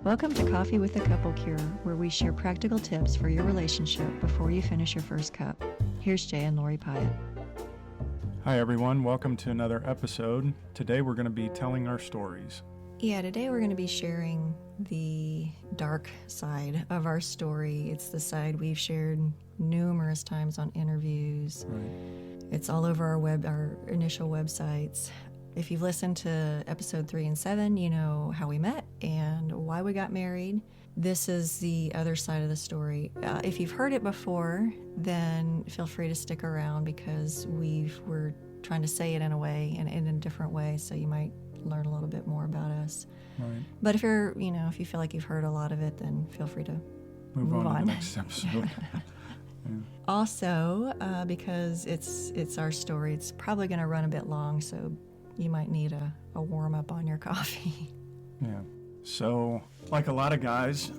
Welcome to Coffee with the Couple Cure, where we share practical tips for your relationship before you finish your first cup. Here's Jay and Lori Pyatt. Hi everyone, welcome to another episode. Today we're going to be telling our stories. Yeah, today we're going to be sharing the dark side of our story. It's the side we've shared numerous times on interviews. Right. It's all over our initial websites. If you've listened to episode 3 and 7, you know how we met and why we got married. This is the other side of the story. If you've heard it before, then feel free to stick around because we're trying to say it in a way and in a different way, so you might learn a little bit more about us. Right. But if you feel like you've heard a lot of it, then feel free to move on to the next episode. Yeah. Also, because it's our story, it's probably going to run a bit long, so you might need a warm up on your coffee. Yeah. So, like a lot of guys,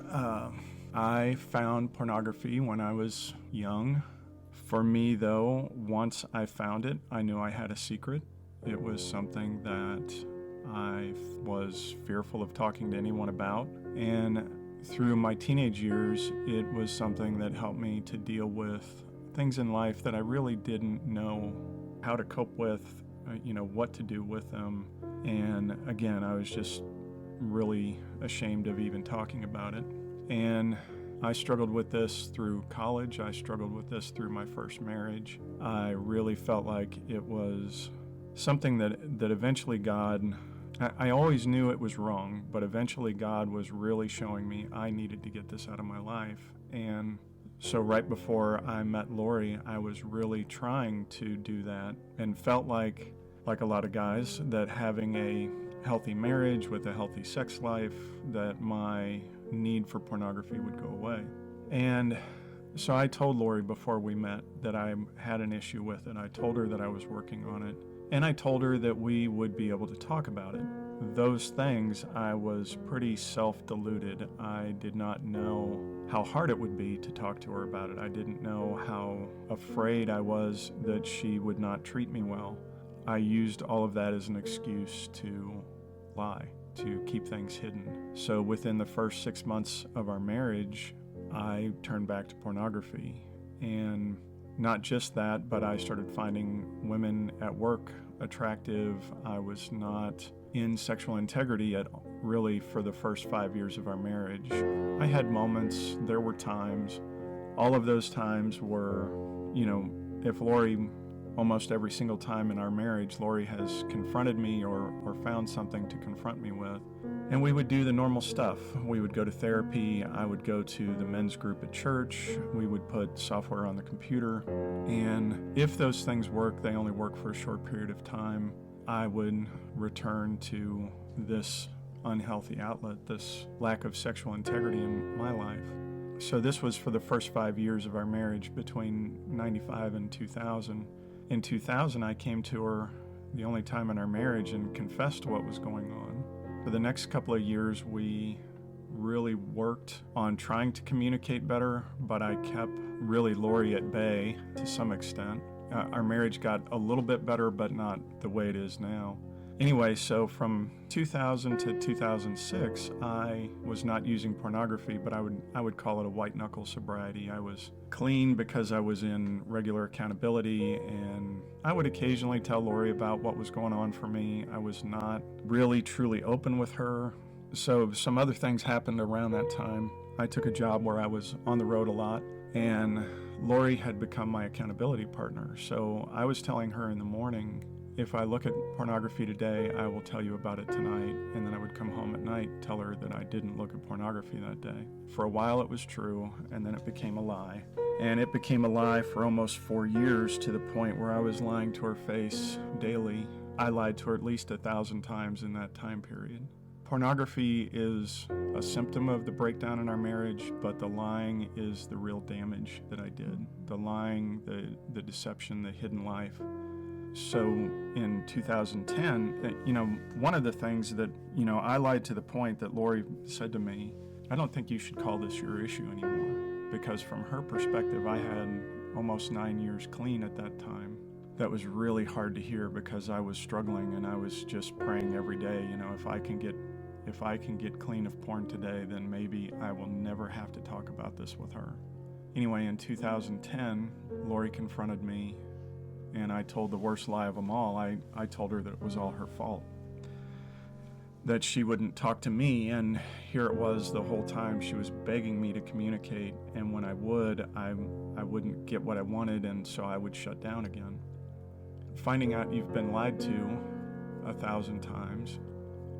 I found pornography when I was young. For me, though, once I found it, I knew I had a secret. It was something that I was fearful of talking to anyone about. And through my teenage years, it was something that helped me to deal with things in life that I really didn't know how to cope with, what to do with them. And again, I was just really ashamed of even talking about it. And I struggled with this through college. I struggled with this through my first marriage. I really felt like it was something that eventually God, I always knew it was wrong, but eventually God was really showing me I needed to get this out of my life. And so right before I met Lori, I was really trying to do that and felt like a lot of guys, that having a healthy marriage with a healthy sex life, that my need for pornography would go away. And so I told Lori before we met that I had an issue with it. I told her that I was working on it. And I told her that we would be able to talk about it. Those things, I was pretty self-deluded. I did not know how hard it would be to talk to her about it. I didn't know how afraid I was that she would not treat me well. I used all of that as an excuse to lie, to keep things hidden. So within the first 6 months of our marriage, I turned back to pornography. And not just that, but I started finding women at work attractive. I was not in sexual integrity really for the first 5 years of our marriage. I had moments, there were times. All of those times were, if Lori, almost every single time in our marriage, Lori has confronted me or found something to confront me with. And we would do the normal stuff. We would go to therapy. I would go to the men's group at church. We would put software on the computer. And if those things work, they only work for a short period of time. I would return to this unhealthy outlet, this lack of sexual integrity in my life. So this was for the first 5 years of our marriage, between 95 and 2000. In 2000, I came to her the only time in our marriage and confessed what was going on. For the next couple of years, we really worked on trying to communicate better, but I kept really Lori at bay to some extent. Our marriage got a little bit better, but not the way it is now. Anyway, so from 2000 to 2006, I was not using pornography, but I would call it a white knuckle sobriety. I was clean because I was in regular accountability, and I would occasionally tell Lori about what was going on for me. I was not really truly open with her. So some other things happened around that time. I took a job where I was on the road a lot, and Lori had become my accountability partner. So I was telling her in the morning, if I look at pornography today, I will tell you about it tonight. And then I would come home at night, tell her that I didn't look at pornography that day. For a while it was true, and then it became a lie. And it became a lie for almost 4 years, to the point where I was lying to her face daily. I lied to her at least 1,000 times in that time period. Pornography is a symptom of the breakdown in our marriage, but the lying is the real damage that I did. The lying, the deception, the hidden life. So in 2010, one of the things that, I lied to the point that Lori said to me, I don't think you should call this your issue anymore. Because from her perspective, I had almost 9 years clean at that time. That was really hard to hear because I was struggling and I was just praying every day, if if I can get clean of porn today, then maybe I will never have to talk about this with her. Anyway, in 2010, Lori confronted me, and I told the worst lie of them all. I told her that it was all her fault, that she wouldn't talk to me, and here it was the whole time she was begging me to communicate, and when I would, I wouldn't get what I wanted, and so I would shut down again. Finding out you've been lied to 1,000 times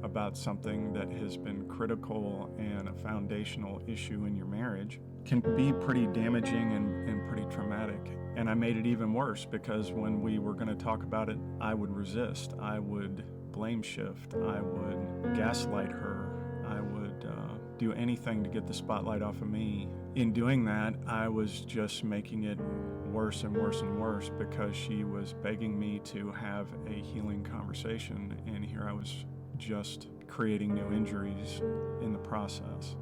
about something that has been critical and a foundational issue in your marriage can be pretty damaging and pretty traumatic. And I made it even worse because when we were going to talk about it, I would resist. I would blame shift. I would gaslight her. I would do anything to get the spotlight off of me. In doing that, I was just making it worse and worse and worse because she was begging me to have a healing conversation, and here I was just creating new injuries in the process.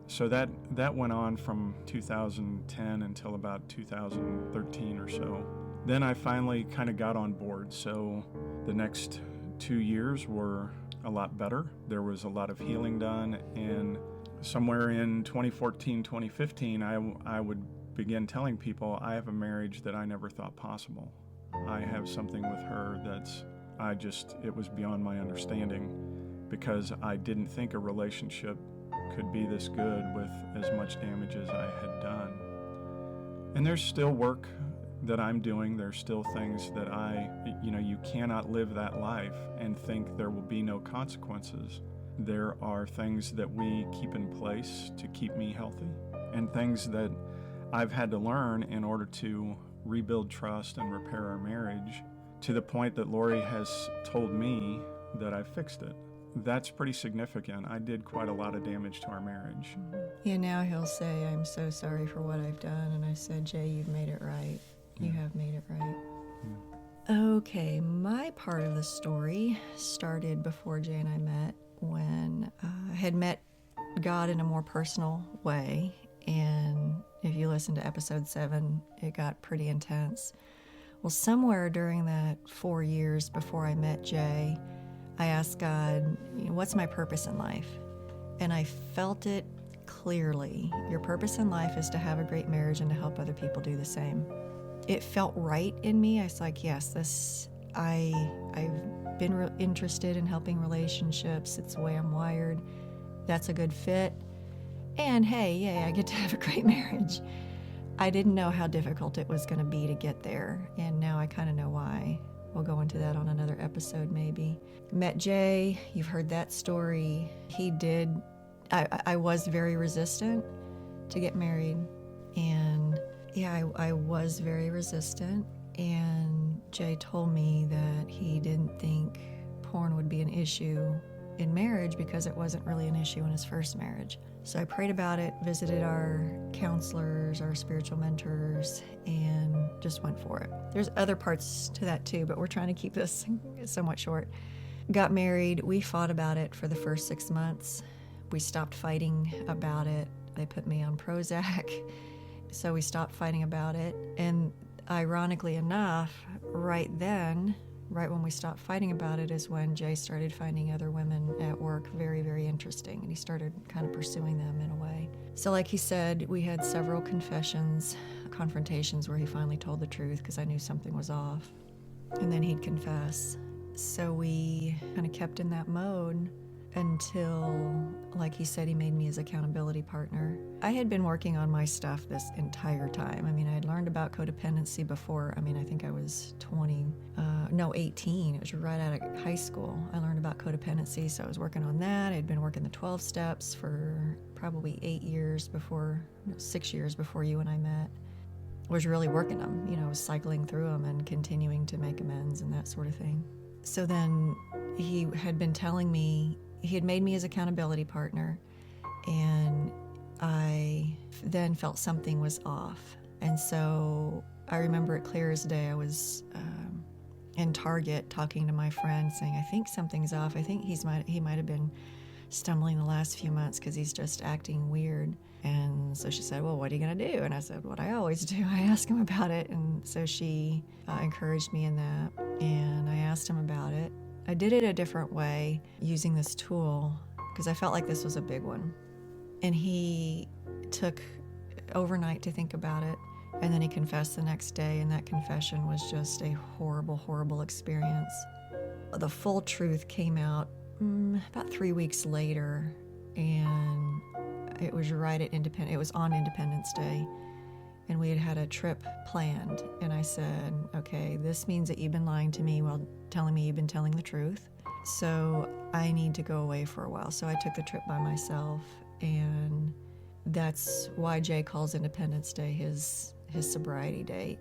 So that went on from 2010 until about 2013 or so. Then I finally kind of got on board. So the next 2 years were a lot better. There was a lot of healing done, and somewhere in 2014, 2015, I would begin telling people I have a marriage that I never thought possible. I have something with her that's it was beyond my understanding, because I didn't think a relationship could be this good with as much damage as I had done. And there's still work that I'm doing. There's still things that you cannot live that life and think there will be no consequences. There are things that we keep in place to keep me healthy, and things that I've had to learn in order to rebuild trust and repair our marriage, to the point that Lori has told me that I fixed it. That's pretty significant. I did quite a lot of damage to our marriage. Yeah, now he'll say, I'm so sorry for what I've done. And I said, Jay, you've made it right. You have made it right. Okay, my part of the story started before Jay and I met, when I had met God in a more personal way. And if you listen to episode 7, it got pretty intense. Well, somewhere during that 4 years before I met Jay, I asked God, what's my purpose in life? And I felt it clearly. Your purpose in life is to have a great marriage and to help other people do the same. It felt right in me. I was like, yes, I've been interested in helping relationships. It's the way I'm wired. That's a good fit. And hey, yay, I get to have a great marriage. I didn't know how difficult it was going to be to get there, and now I kind of know why. We'll go into that on another episode maybe. Met Jay, you've heard that story. I was very resistant to get married, and I was very resistant, and Jay told me that he didn't think porn would be an issue in marriage because it wasn't really an issue in his first marriage. So I prayed about it, visited our counselors, our spiritual mentors, and just went for it. There's other parts to that too, but we're trying to keep this somewhat short. Got married. We fought about it for the first 6 months. We stopped fighting about it. They put me on Prozac, so we stopped fighting about it. And ironically enough, right when we stopped fighting about it is when Jay started finding other women at work very, very interesting, and he started kind of pursuing them in a way. So like he said, we had several confrontations where he finally told the truth because I knew something was off, and then he'd confess. So we kind of kept in that mode until, like he said, he made me his accountability partner. I had been working on my stuff this entire time. I mean, I had learned about codependency before. I think I was 18. It was right out of high school. I learned about codependency, so I was working on that. I'd been working the 12 steps for probably 6 years before you and I met. Was really working them, was cycling through them and continuing to make amends and that sort of thing. So then he had been telling me, he had made me his accountability partner, and I then felt something was off. And so I remember it clear as day. I was in Target talking to my friend saying, I think something's off. I think he might have been stumbling the last few months because he's just acting weird. And so she said, well, what are you going to do? And I said, what I always do. I ask him about it. And so she encouraged me in that. And I asked him about it. I did it a different way using this tool because I felt like this was a big one. And he took overnight to think about it, and then he confessed the next day, and that confession was just a horrible, horrible experience. The full truth came out about 3 weeks later, and it was it was on Independence Day, and we had a trip planned, and I said, okay, this means that you've been lying to me while telling me you've been telling the truth, so I need to go away for a while. So I took the trip by myself, and that's why Jay calls Independence Day his sobriety date,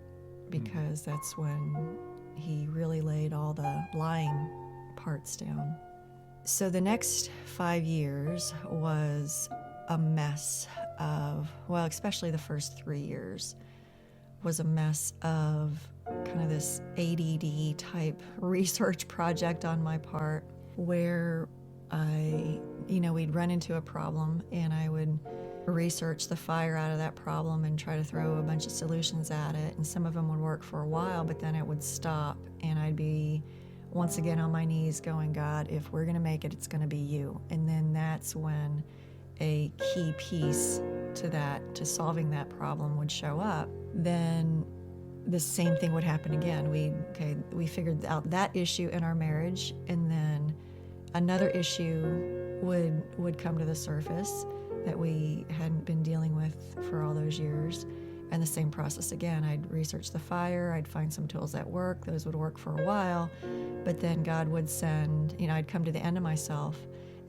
because that's when he really laid all the lying parts down. So the next 5 years was a mess of, well, especially the first 3 years, was a mess of kind of this ADD type research project on my part where we'd run into a problem and I would research the fire out of that problem and try to throw a bunch of solutions at it. And some of them would work for a while, but then it would stop and I'd be once again on my knees going, God, if we're going to make it, it's going to be you. And then that's when a key piece to solving that problem would show up. Then the same thing would happen again. We figured out that issue in our marriage, and then another issue would come to the surface that we hadn't been dealing with for all those years. And the same process again. I'd research the fire, I'd find some tools that work, those would work for a while, but then God would send, I'd come to the end of myself,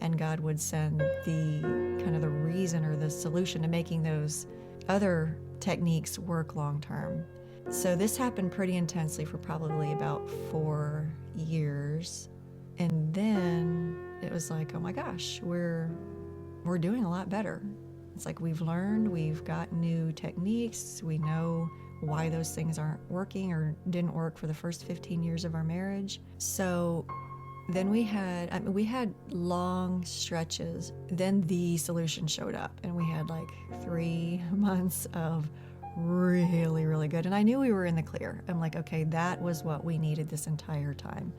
and God would send the kind of the reason or the solution to making those other techniques work long term. So this happened pretty intensely for probably about 4 years. And then it was like, oh my gosh, we're doing a lot better. It's like we've learned, we've got new techniques, we know why those things aren't working or didn't work for the first 15 years of our marriage. So then we had long stretches. Then the solution showed up, and we had like 3 months of really, really good. And I knew we were in the clear. I'm like, okay, that was what we needed this entire time.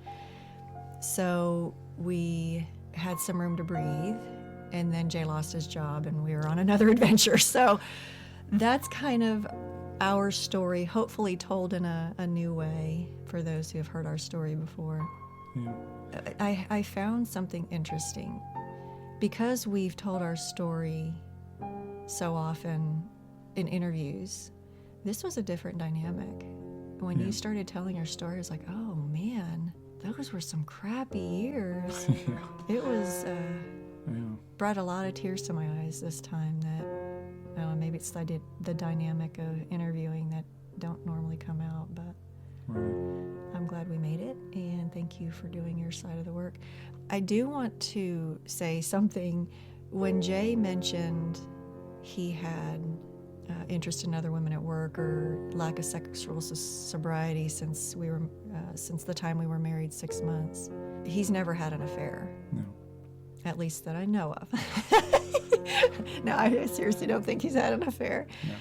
So we had some room to breathe, and then Jay lost his job, and we were on another adventure. So that's kind of our story, hopefully told in a new way for those who have heard our story before. Yeah. I found something interesting. Because we've told our story so often in interviews, this was a different dynamic. When you started telling your story, it was like, oh man, those were some crappy years. It was brought a lot of tears to my eyes this time. That maybe it's the dynamic of interviewing that don't normally come out, but I'm glad we made it, and thank you for doing your side of the work. I do want to say something. When Jay mentioned he had interest in other women at work or lack of sexual sobriety since the time we were married 6 months, he's never had an affair. No. At least that I know of. No, I seriously don't think he's had an affair. No.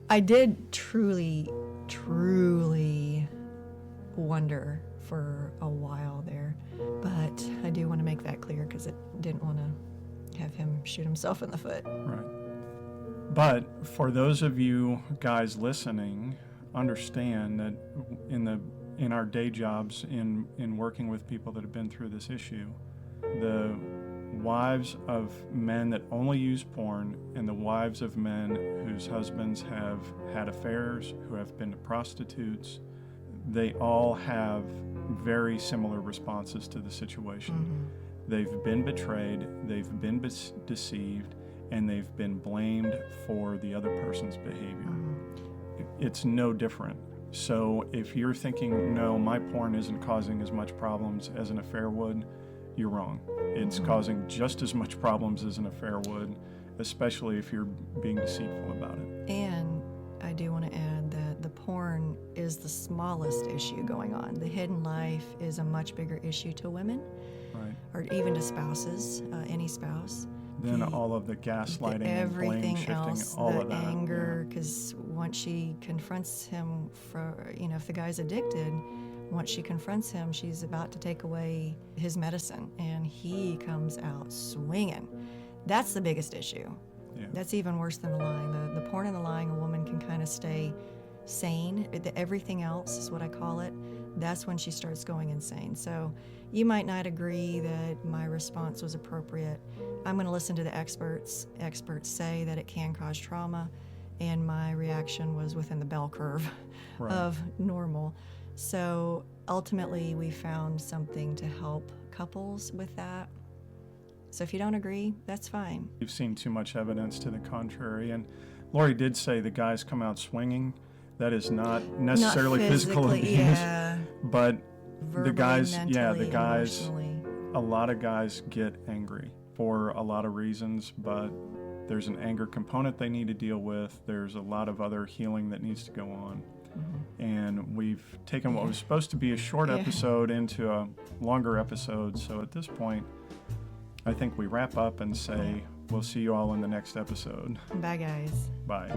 I did truly, truly wonder for a while there, but I do want to make that clear because I didn't want to have him shoot himself in the foot. Right. But for those of you guys listening, understand that in our day jobs, in working with people that have been through this issue, the wives of men that only use porn and the wives of men whose husbands have had affairs, who have been to prostitutes, they all have very similar responses to the situation. Mm-hmm. They've been betrayed, they've been deceived, and they've been blamed for the other person's behavior. Mm-hmm. It's no different. So if you're thinking, no, my porn isn't causing as much problems as an affair would, you're wrong. It's causing just as much problems as an affair would, especially if you're being deceitful about it. And I do want to add that the porn is the smallest issue going on. The hidden life is a much bigger issue to women, right, or even to spouses, any spouse. Then all of the gaslighting and blame shifting, else, all the of that. Anger, because once she confronts him if the guy's addicted, Once she confronts him, she's about to take away his medicine, and he comes out swinging. That's the biggest issue. Yeah. That's even worse than the lying. The porn and the lying, a woman can kind of stay sane. Everything else is what I call it. That's when she starts going insane. So you might not agree that my response was appropriate. I'm going to listen to the experts. Experts say that it can cause trauma, and my reaction was within the bell curve Right. of normal. So ultimately, we found something to help couples with that. So if you don't agree, that's fine. We've seen too much evidence to the contrary. And Lori did say the guys come out swinging. That is not necessarily Not physical physically, abuse, yeah. but Verbally, the guys, mentally, the guys, emotionally. a lot of guys get angry for a lot of reasons, but there's an anger component they need to deal with. There's a lot of other healing that needs to go on. Mm-hmm. And we've taken what was supposed to be a short episode into a longer episode. So at this point, I think we wrap up and say we'll see you all in the next episode. Bye, guys. Bye.